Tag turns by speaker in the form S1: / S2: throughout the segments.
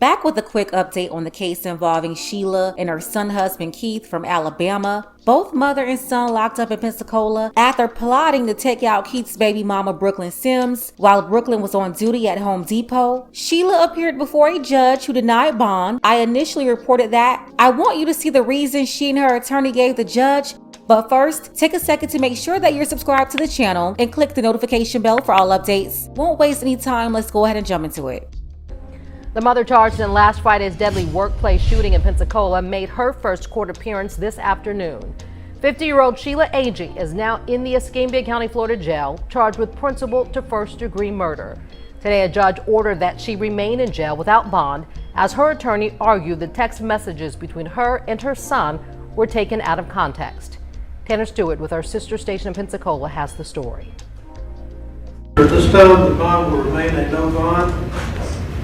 S1: Back with a quick update on the case involving Sheila and her son husband Keith from Alabama. Both mother and son locked up in Pensacola after plotting to take out Keith's baby mama Brooklyn Sims while Brooklyn was on duty at Home Depot. Sheila appeared before a judge who denied bond. I initially reported that. I want you to see the reason she and her attorney gave the judge. But first, take a second to make sure that you're subscribed to the channel and click the notification bell for all updates. Won't waste any time, let's go ahead and jump into it.
S2: The mother charged in last Friday's deadly workplace shooting in Pensacola made her first court appearance this afternoon. 50-year-old Sheila Agee is now in the Escambia County, Florida jail, charged with principal to first-degree murder. Today, a judge ordered that she remain in jail without bond as her attorney argued the text messages between her and her son were taken out of context. Tanner Stewart with our sister station in Pensacola has the story.
S3: At this time, the bond will remain a no bond.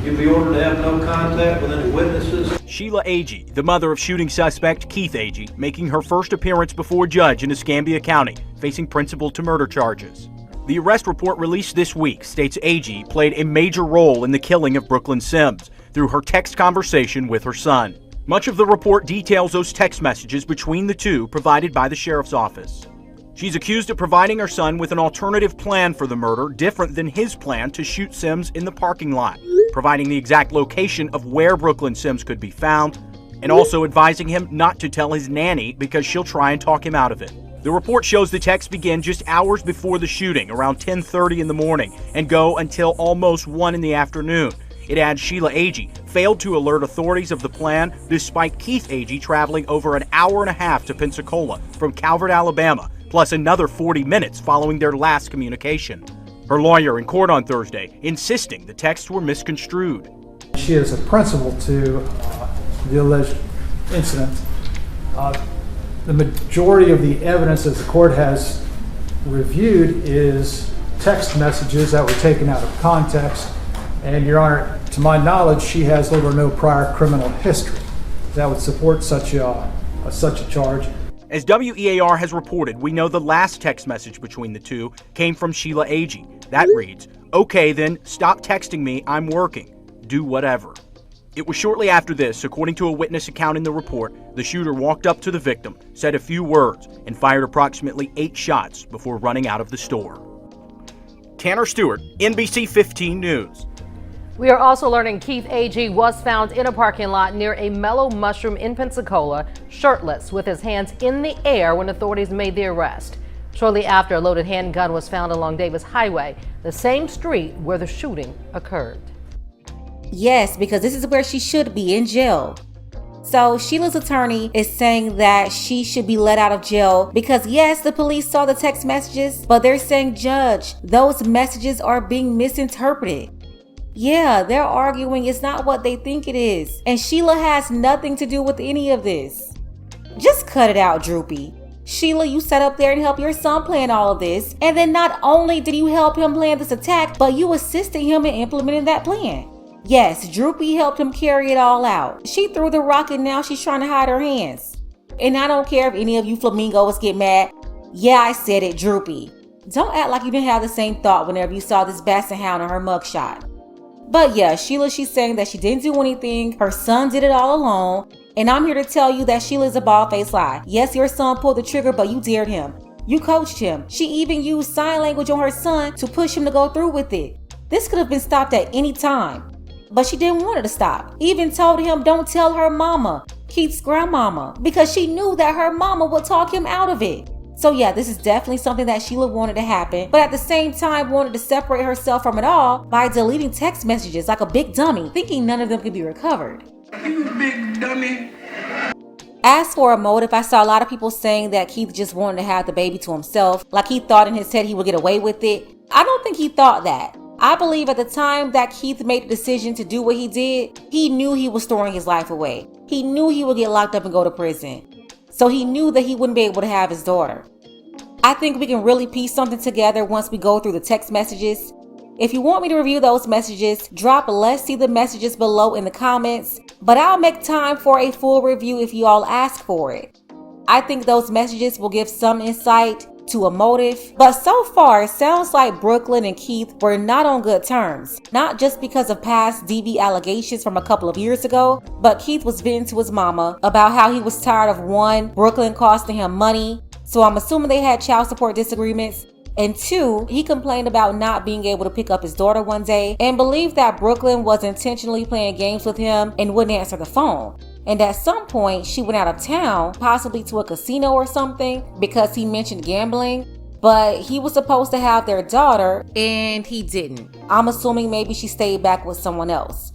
S3: You'll be ordered to have no contact with any witnesses.
S4: Sheila Agee, the mother of shooting suspect Keith Agee, making her first appearance before a judge in Escambia County, facing principal to murder charges. The arrest report released this week states Agee played a major role in the killing of Brooklyn Sims through her text conversation with her son. Much of the report details those text messages between the two provided by the sheriff's office. She's accused of providing her son with an alternative plan for the murder different than his plan to shoot Sims in the parking lot, providing the exact location of where Brooklyn Sims could be found, and also advising him not to tell his nanny because she'll try and talk him out of it. The report shows the texts begin just hours before the shooting, around 10:30 in the morning, and go until almost 1 in the afternoon. It adds Sheila Agee failed to alert authorities of the plan despite Keith Agee traveling over an hour and a half to Pensacola from Calvert, Alabama, plus another 40 minutes following their last communication. Her lawyer in court on Thursday insisting the texts were misconstrued.
S5: She is a principal to the alleged incident. The majority of the evidence that the court has reviewed is text messages that were taken out of context. And Your Honor, to my knowledge, she has little or no prior criminal history that would support such a charge.
S4: As WEAR has reported, we know the last text message between the two came from Sheila Agee. That reads, "Okay then, stop texting me, I'm working. Do whatever." It was shortly after this, according to a witness account in the report, the shooter walked up to the victim, said a few words, and fired approximately 8 shots before running out of the store. Tanner Stewart, NBC 15 News.
S2: We are also learning Keith Agee was found in a parking lot near a Mellow Mushroom in Pensacola, shirtless with his hands in the air when authorities made the arrest. Shortly after, a loaded handgun was found along Davis Highway, the same street where the shooting occurred.
S1: Yes, because this is where she should be, in jail. So Sheila's attorney is saying that she should be let out of jail because yes, the police saw the text messages, but they're saying, Judge, those messages are being misinterpreted. Yeah, they're arguing it's not what they think it is. And Sheila has nothing to do with any of this. Just cut it out, Droopy. Sheila, you sat up there and helped your son plan all of this. And then not only did you help him plan this attack, but you assisted him in implementing that plan. Yes, Droopy helped him carry it all out. She threw the rock and now she's trying to hide her hands. And I don't care if any of you flamingos get mad. Yeah, I said it, Droopy. Don't act like you didn't have the same thought whenever you saw this basset hound on her mugshot. But yeah, Sheila, she's saying that she didn't do anything. Her son did it all alone. And I'm here to tell you that Sheila's a bald-faced lie. Yes, your son pulled the trigger, but you dared him. You coached him. She even used sign language on her son to push him to go through with it. This could have been stopped at any time. But she didn't want it to stop. Even told him don't tell her mama, Keith's grandmama, because she knew that her mama would talk him out of it. So yeah, this is definitely something that Sheila wanted to happen, but at the same time wanted to separate herself from it all by deleting text messages like a big dummy, thinking none of them could be recovered.
S3: You big dummy.
S1: As for a motive, I saw a lot of people saying that Keith just wanted to have the baby to himself, like he thought in his head he would get away with it. I don't think he thought that. I believe at the time that Keith made the decision to do what he did, he knew he was throwing his life away. He knew he would get locked up and go to prison. So he knew that he wouldn't be able to have his daughter. I think we can really piece something together once we go through the text messages. If you want me to review those messages, drop "let's see the messages" below in the comments, but I'll make time for a full review if you all ask for it. I think those messages will give some insight to a motive. But so far, it sounds like Brooklyn and Keith were not on good terms. Not just because of past DV allegations from a couple of years ago, but Keith was venting to his mama about how he was tired of one, Brooklyn costing him money. So I'm assuming they had child support disagreements. And two, he complained about not being able to pick up his daughter one day and believed that Brooklyn was intentionally playing games with him and wouldn't answer the phone. And at some point, she went out of town, possibly to a casino or something, because he mentioned gambling. But he was supposed to have their daughter, and he didn't. I'm assuming maybe she stayed back with someone else.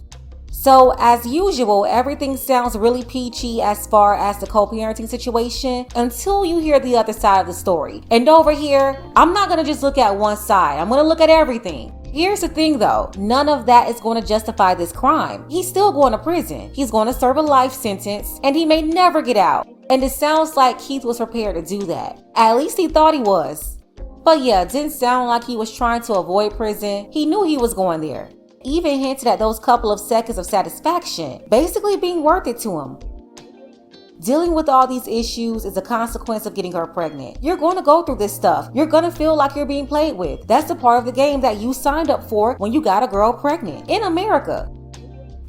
S1: So as usual, everything sounds really peachy as far as the co-parenting situation until you hear the other side of the story. And over here, I'm not going to just look at one side. I'm going to look at everything. Here's the thing though, none of that is going to justify this crime. He's still going to prison. He's going to serve a life sentence and he may never get out. And it sounds like Keith was prepared to do that. At least he thought he was. But yeah, it didn't sound like he was trying to avoid prison. He knew he was going there. Even hinted at those couple of seconds of satisfaction, basically being worth it to him. Dealing with all these issues is a consequence of getting her pregnant. You're going to go through this stuff. You're going to feel like you're being played with. That's the part of the game that you signed up for when you got a girl pregnant in America.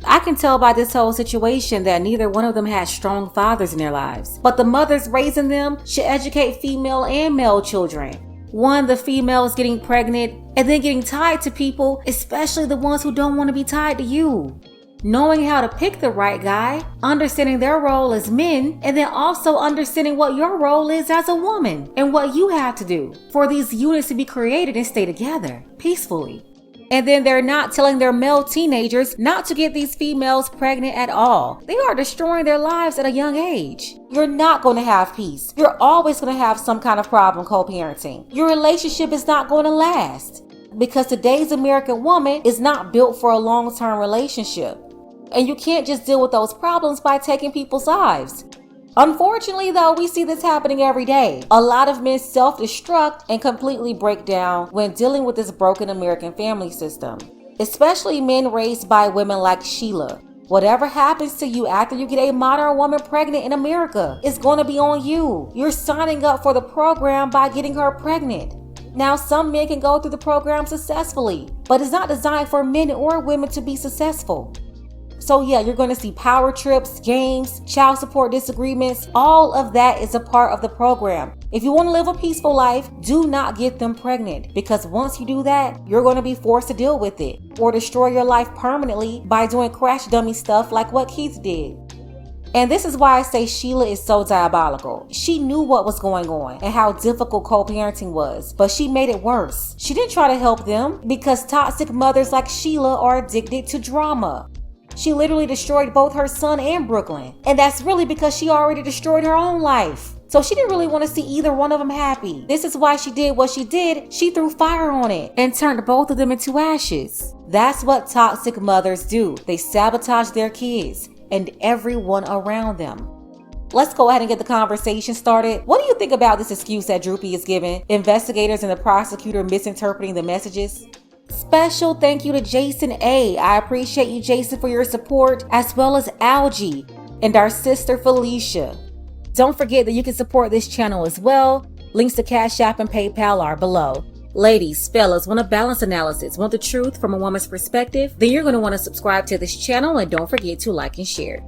S1: I can tell by this whole situation that neither one of them had strong fathers in their lives. But the mothers raising them should educate female and male children. One, the female is getting pregnant and then getting tied to people, especially the ones who don't want to be tied to you. Knowing how to pick the right guy, understanding their role as men, and then also understanding what your role is as a woman and what you have to do for these units to be created and stay together peacefully. And then they're not telling their male teenagers not to get these females pregnant at all. They are destroying their lives at a young age. You're not going to have peace. You're always going to have some kind of problem co-parenting. Your relationship is not going to last because today's American woman is not built for a long-term relationship. And you can't just deal with those problems by taking people's lives. Unfortunately, though, we see this happening every day. A lot of men self-destruct and completely break down when dealing with this broken American family system, especially men raised by women like Sheila. Whatever happens to you after you get a modern woman pregnant in America is going to be on you. You're signing up for the program by getting her pregnant. Now, some men can go through the program successfully, but it's not designed for men or women to be successful. So yeah, you're going to see power trips, games, child support disagreements. All of that is a part of the program. If you want to live a peaceful life, do not get them pregnant, because once you do that, you're going to be forced to deal with it or destroy your life permanently by doing crash dummy stuff like what Keith did. And this is why I say Sheila is so diabolical. She knew what was going on and how difficult co-parenting was, but she made it worse. She didn't try to help them because toxic mothers like Sheila are addicted to drama. She literally destroyed both her son and Brooklyn. And that's really because she already destroyed her own life. So she didn't really want to see either one of them happy. This is why she did what she did. She threw fire on it and turned both of them into ashes. That's what toxic mothers do. They sabotage their kids and everyone around them. Let's go ahead and get the conversation started. What do you think about this excuse that Droopy is giving? Investigators and the prosecutor misinterpreting the messages? Special thank you to Jason A. I appreciate you, Jason, for your support, as well as Agee and our sister Felicia. Don't forget that you can support this channel as well. Links to Cash App and PayPal are below. Ladies, fellas, want a balanced analysis, want the truth from a woman's perspective? Then you're going to want to subscribe to this channel and don't forget to like and share.